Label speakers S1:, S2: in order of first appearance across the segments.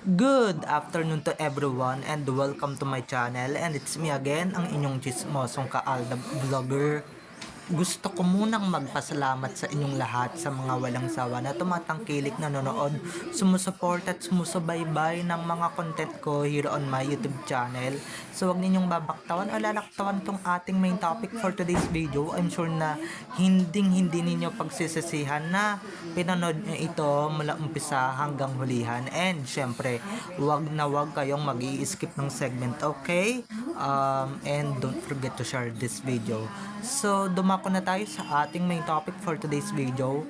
S1: Good afternoon to everyone and welcome to my channel, and it's me again, ang inyong chismosong kaalda vlogger. Gusto ko munang magpasalamat sa inyong lahat sa mga walang sawa na tumatangkilik nanonood, sumusuport at sumusubaybay ng mga content ko here on my YouTube channel. So wag ninyong babaktawan o lalaktawan tong ating main topic for today's video. I'm sure na hindi ninyo pagsisisihan na pinanood nyo ito mula umpisa hanggang hulihan. And syempre, wag na wag kayong mag-i-skip ng segment, okay? And don't forget to share this video. So, dumako na tayo sa ating main topic for today's video.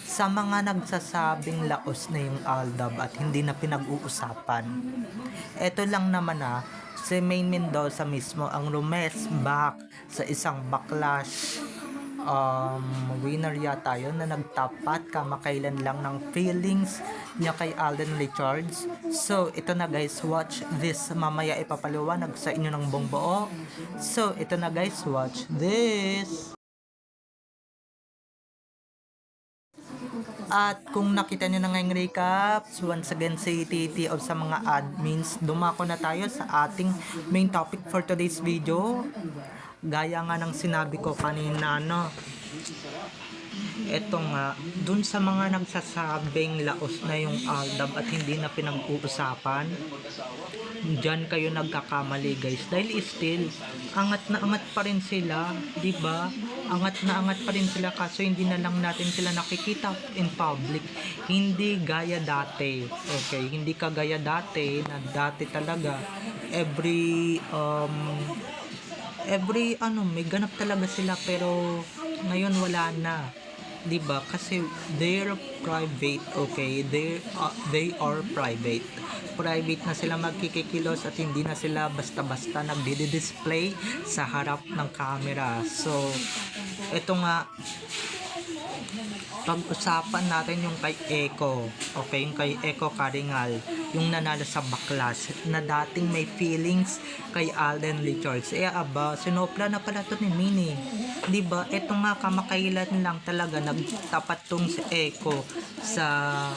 S1: Sa mga nagsasabing laos na yung Aldab at hindi na pinag-uusapan, eto lang naman si Maine Mendoza mismo ang rumes back sa isang backlash winner yata yun na nagtapat kamakailan lang ng feelings niya kay Alden Richards. So ito na guys, watch this, mamaya ipapaliwanag sa inyo ng buong buo. So ito na guys, watch this. At kung nakita nyo na ngayong recaps, once again si TT o sa mga admins, dumako na tayo sa ating main topic for today's video. Gaya nga ng sinabi ko kanina, eto nga, dun sa mga nagsasabing laos na yung Aldab at hindi na pinag-uusapan, dyan kayo nagkakamali guys, dahil still angat na angat pa rin sila, diba? Angat na angat pa rin sila, kaso hindi na lang natin sila nakikita in public, hindi gaya dati, okay? Hindi kagaya dati, na dati talaga every may ganap talaga sila, pero ngayon wala na, 'di ba? Kasi they're private, okay? They are private na sila magkikikilos at hindi na sila basta-basta nagdi-display sa harap ng camera. So ito nga, pag-usapan natin yung kay Echo, okay? Yung kay Echo Karingal, yung nanalo sa backlash, na dating may feelings kay Alden Richards. Sinopla na pala to ni Mini, diba? Eto nga, kamakailan lang talaga nagtapat tong si Echo sa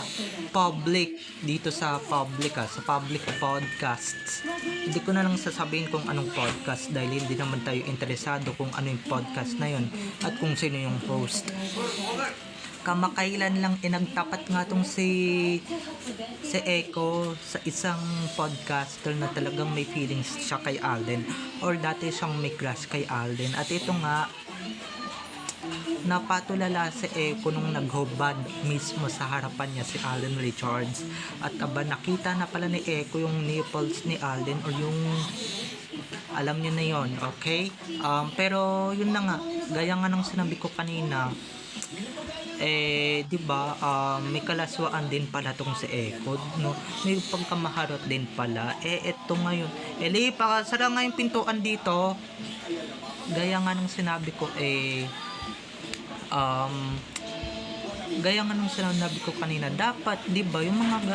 S1: public, dito sa public sa public podcasts. Hindi ko na lang sasabihin kung anong podcast dahil hindi naman tayo interesado kung ano yung podcast na yun at kung sino yung host. Kamakailan lang nagtapat nga tong si Echo sa isang podcaster na talagang may feelings siya kay Alden, or dati siyang may crush kay Alden. At ito nga, napatulala si Echo nung naghubad mismo sa harapan niya si Alden Richards. At nakita na pala ni Echo yung nipples ni Alden, or yung alam niyo na yon, okay? Pero yun na nga, gaya nga ng sinabi ko kanina, di ba, may kalaswaan din pala tong si Echo, no? May pagkamaharot din pala. Eto ngayon, pakasara nga yung pintuan dito. Gaya nga ng sinabi ko, gaya nga nung sinabi ko kanina, dapat, di ba, yung mga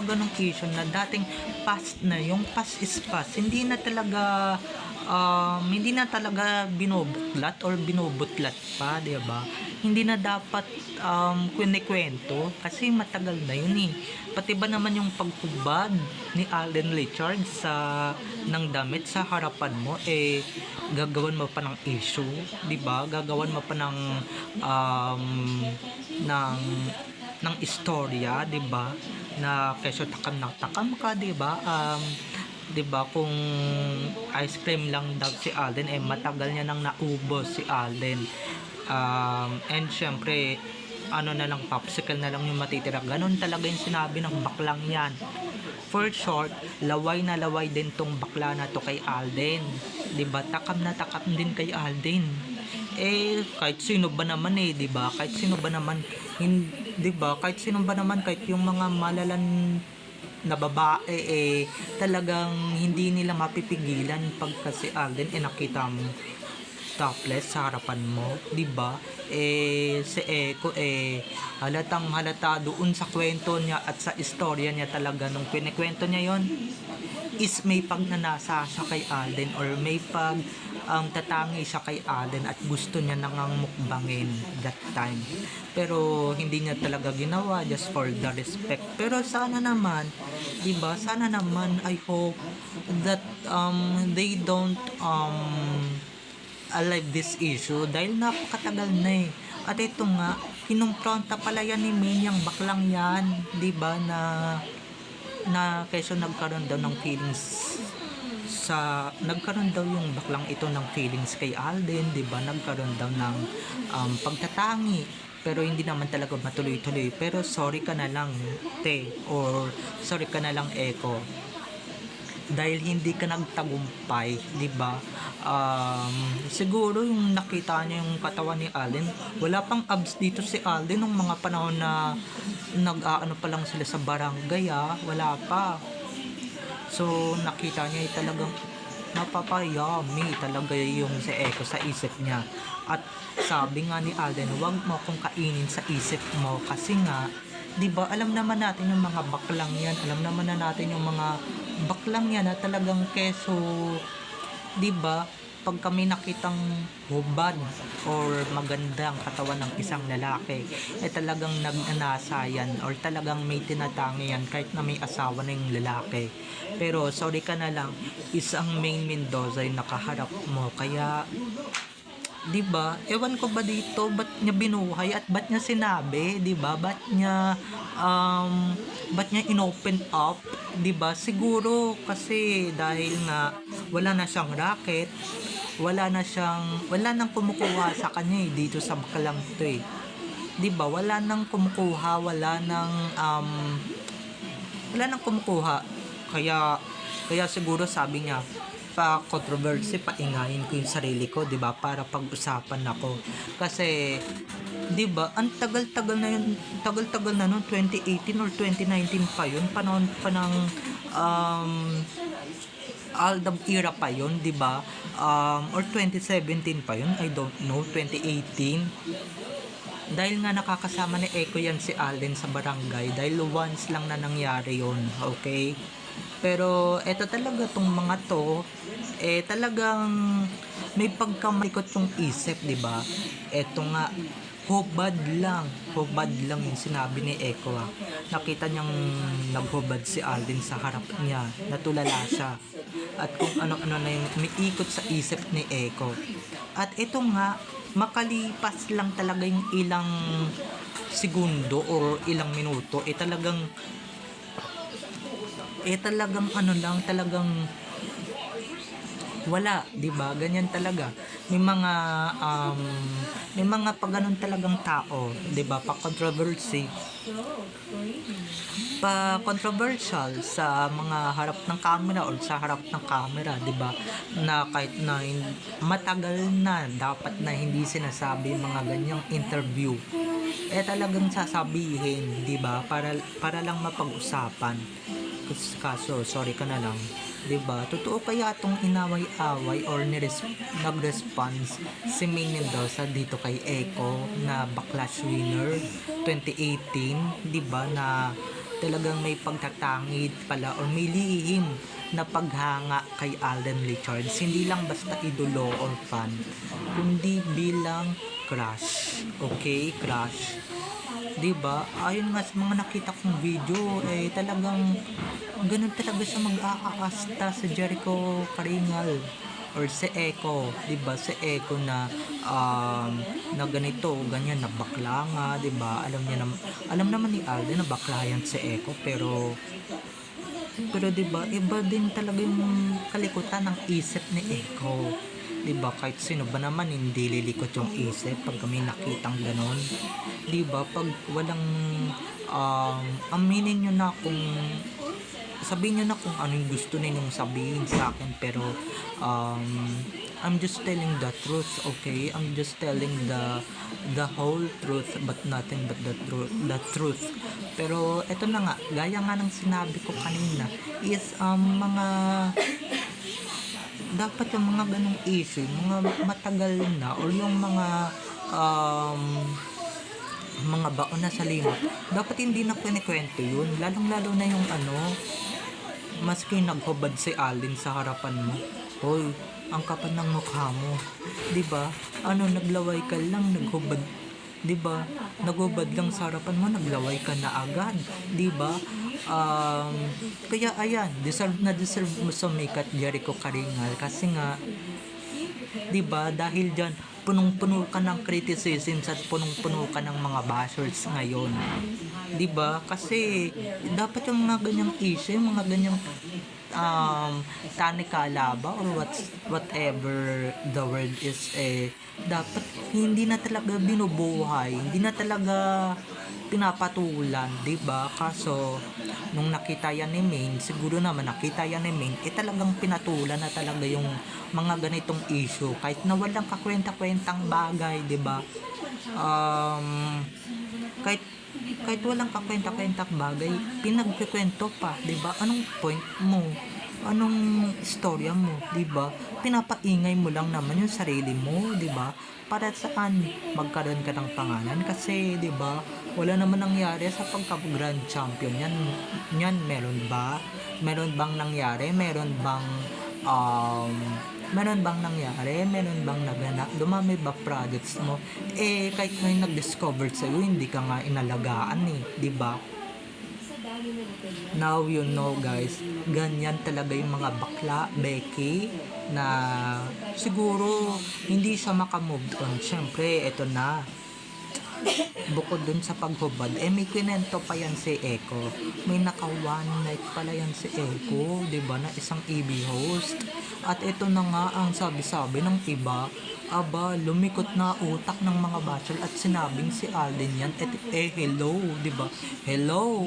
S1: ganong issue na dating past na, yung past is past, hindi na talaga binubutlat or binubutlat pa, di ba? Hindi na dapat kwento kasi matagal na yun Pati ba naman yung paghubad ni Alden Richards ng damit sa harapan mo, gagawan mo pa ng issue, di ba? Gagawan mo pa ng istorya, di ba? Na kesyo takam ka, di ba? Di ba, kung ice cream lang daw si Alden, matagal niya nang naubos si Alden. And syempre, na lang, popsicle na lang yung matitira. Ganon talaga yung sinabi ng baklang yan. For short, laway na laway din tong bakla na to kay Alden. Diba? Takam na takam din kay Alden. Kahit sino ba naman, diba? Kahit sino ba naman, diba? Kahit sino ba naman, kahit yung mga malalan na babae, talagang hindi nila mapipigilan pagka si Alden nakita mo topless sa harapan mo, di ba? Si Echo halatang halata doon sa kwento niya at sa istorya niya talaga nung kinikwento niya yon. is may pagnanasa siya kay Alden or may tatangi siya kay Alden at gusto niya nang mukbangin that time. Pero hindi niya talaga ginawa just for the respect. Pero sana naman, 'di ba? Sana naman I hope that they don't alive this issue dahil napakatagal na eh. At ito nga, kinumpronta pala yan ni Min, yung baklang yan, 'di ba, na keso nagkaroon daw ng feelings nagkaroon daw yung baklang ito ng feelings kay Alden, 'di ba? Nagkaroon daw ng pagtatangi pero hindi naman talaga matuloy-tuloy. Pero sorry ka na lang, te, or sorry ka na lang, Eko, dahil hindi ka nagtagumpay, 'di ba? Siguro yung nakita niya yung katawan ni Alden, wala pang abs dito si Alden nung mga panahon na nag-aano pa lang sila sa barangay, wala pa. So nakita niya talagang napapayami talaga yung si Eko sa isip niya. At sabi nga ni Alden, wag mo akong kainin sa isip mo kasi nga, 'di ba, alam naman natin yung mga baklang yan, alam naman na natin yung mga baklang yan na talagang keso, 'di ba, pag kami nakitang hubad or magandang katawan ng isang lalaki, talagang nag-anasa yan or talagang may tinatangi yan kahit na may asawa na yung lalaki. Pero sorry ka na lang, isang Main Mendoza yung nakaharap mo, kaya 'di ba? Ewan ko ba dito, ba't niya binuhay at ba't niya sinabi, 'di ba? Ba't niya inopen up, 'di ba? Siguro kasi dahil nga wala na siyang racket, wala nang kumukuha sa kanya dito sa Bakalang to 'Di ba? Wala nang kumukuha. Kaya siguro sabi niya, pa controversy, paingayin ko yung sarili ko, 'di ba, para pag-usapan ako. Kasi 'di ba, ang tagal-tagal na noon, 2018 or 2019 pa yun, panahon pa ng Aldab era pa yun, 'di ba? Or 2017 pa yun, I don't know, 2018. Dahil nga nakakasama ni Eko yan si Alden sa barangay, dahil once lang na nangyari yun, okay? Pero eto talaga tong mga to, talagang may pagkamalikot yung isip, 'di ba? Eto nga, hubad lang yung sinabi ni Eko. Nakita niyang naghubad si Alden sa harap niya, natulala siya. At kung ano-ano na yung umiikot sa isip ni Eko. At ito nga, makalipas lang talaga yung ilang segundo or ilang minuto, talagang wala, 'di ba? Ganyan talaga. May mga pag ganun talagang tao, 'di ba? Pa controversial sa mga harap ng camera or sa harap ng camera, 'di ba? Na kahit na matagal na dapat na hindi sinasabi mga ganyang interview. Talagang sasabihin, 'di ba? Para lang mapag-usapan. Kaso sorry ka na lang, 'di ba? Totoo kaya tong inaway-away or nag-response si Main Mendoza dito kay Eko na backlash winner 2018, 'di ba, na talagang may pagtatangid pala or may lihim na paghanga kay Alden Richards, hindi lang basta idolo or fan, kundi bilang crush. Okay, crush. 'Di ba? Ayon nga sa mga nakita kong video, talagang ganun talaga siya mag-aakasta sa Jericho Karingal or si Eko, 'di ba? Si Eko na na ganito, ganyan, na bakla nga, 'di ba? Alam naman ni Alden na bakla yan si Eko, pero 'di ba, iba din talaga yung kalikutan ng isip ni Eko. 'Di ba, kahit sino ba naman hindi lilikot yung isip pag may nakitang ganon, 'di ba? Pag walang aminin nyo na kung sabihin nyo na kung ano yung gusto ninyong sabihin sa akin, pero I'm just telling the truth, okay? I'm just telling the whole truth, but nothing but the truth. Pero eto na nga, gaya nga ng sinabi ko kanina, is mga dapat yung mga ganong issue, mga matagal na, or yung mga baon na sa limot, dapat hindi na kwento yun, lalong lalo na yung maski naghubad si Alden sa harapan mo. Hoy, ang kapal ng mukha mo. 'Di ba? Ano, naglaway ka lang, naghubad. 'Di ba? Naghubad lang sa harapan mo, naglaway ka na agad. 'Di ba? Um, Kaya ayan, deserve mo sumikat, Jericho Karingal, kasi nga 'di ba, dahil diyan punong-puno ka ng criticisms at punong-puno ka ng mga bashers ngayon. 'Di ba? Kasi dapat yung mga ganyang issue, yung mga ganyang tanikala ba or whatever the word is, dapat hindi na talaga binubuhay, hindi na talaga pinapatulan, 'di ba? Kaso nung nakita yan ni Maine, siguro naman nakita yan ni Maine, talagang pinatulan na talaga yung mga ganitong issue kahit na walang kakwenta-kwentang bagay, 'di ba? Um, kahit kahit walang kakwenta-kwentang bagay, pinagkukwento pa, 'di ba? Anong point mo? Anong istorya mo, 'di ba? Pinapaingay mo lang naman yung sarili mo, 'di ba? Para saan magkaroon ka ng pangalan, kasi 'di ba? Wala naman nangyari sa pagka-grand champion yan. Yan meron ba? Meron bang nangyari? Um Meron bang nangyari? Meron bang naganap? Dumami ba projects mo? Kahit ngayon nag-discover sa'yo, hindi ka nga inalagaan, 'di ba? Now you know, guys, ganyan talaga yung mga bakla, Becky, na siguro hindi siya makamove on. Siyempre, eto na, bukod dun sa paghubad, may kwento pa yan si Eko. May naka one night pala yan si Eko, 'di ba, na isang EB host. At ito na nga ang sabi-sabi ng iba, aba, lumikot na utak ng mga bachelor at sinabing si Alden yan. Hello, 'di ba? Hello.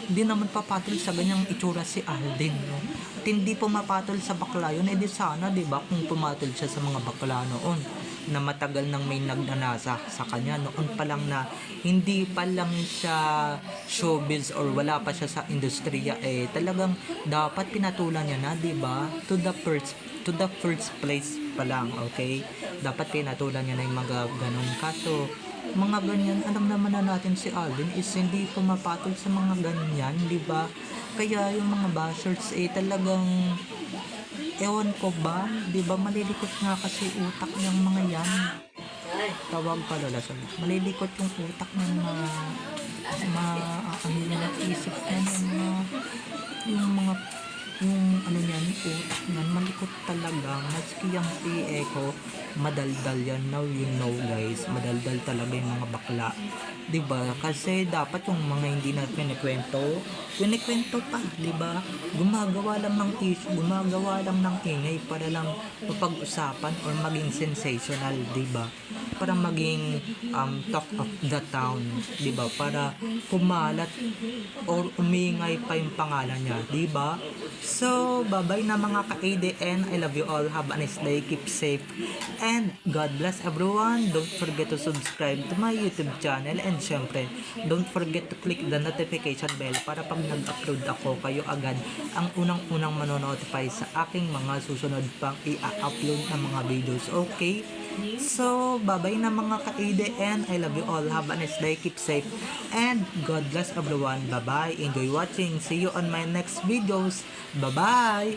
S1: Hindi naman papatol sa ganyang itsura si Alden, no? At hindi pumapatol sa bakla yun, di sana, 'di ba, kung pumatol siya sa mga bakla noon na matagal nang may nagnanasa sa kanya noon pa lang, na hindi pa lang siya showbiz or wala pa siya sa industriya, talagang dapat pinatulan niya na, 'di ba? To the first place pa lang, okay? Dapat pinatulan niya na yung mga ganun. Kaso mga ganyan, alam naman na natin si Alden is hindi pumapatol sa mga ganyan, 'di ba? Kaya yung mga bashers talagang ewan ko ba, 'di ba, malilikot nga kasi utak ng mga yan. Tawag pa lola, sorry. Malilikot yung utak ng ano na isip na yung ano niyan, utak niyan, malikot talaga. Maski yung si Eko, madaldal yan. Now you know, guys, madaldal talaga yung mga bakla, 'di ba? Kasi dapat yung mga hindi na kinikwento pa, 'di ba? Gumagawa lang ng issue, gumagawa lang ng ingay para lang mapag-usapan or maging sensational, 'di ba? Para maging talk of the town, 'di ba? Para kumalat or umingay pa yung pangalan niya, 'di ba? So, bye-bye na mga ka-ADN. I love you all. Have a nice day. Keep safe. And God bless everyone. Don't forget to subscribe to my YouTube channel. And syempre, don't forget to click the notification bell para pag nag-upload ako, kayo agad ang unang-unang manonotify sa aking mga susunod pang i-upload na mga videos. Okay? So, bye-bye na mga ka-ADN. I love you all. Have a nice day. Keep safe. And God bless everyone. Bye-bye. Enjoy watching. See you on my next videos. Bye-bye.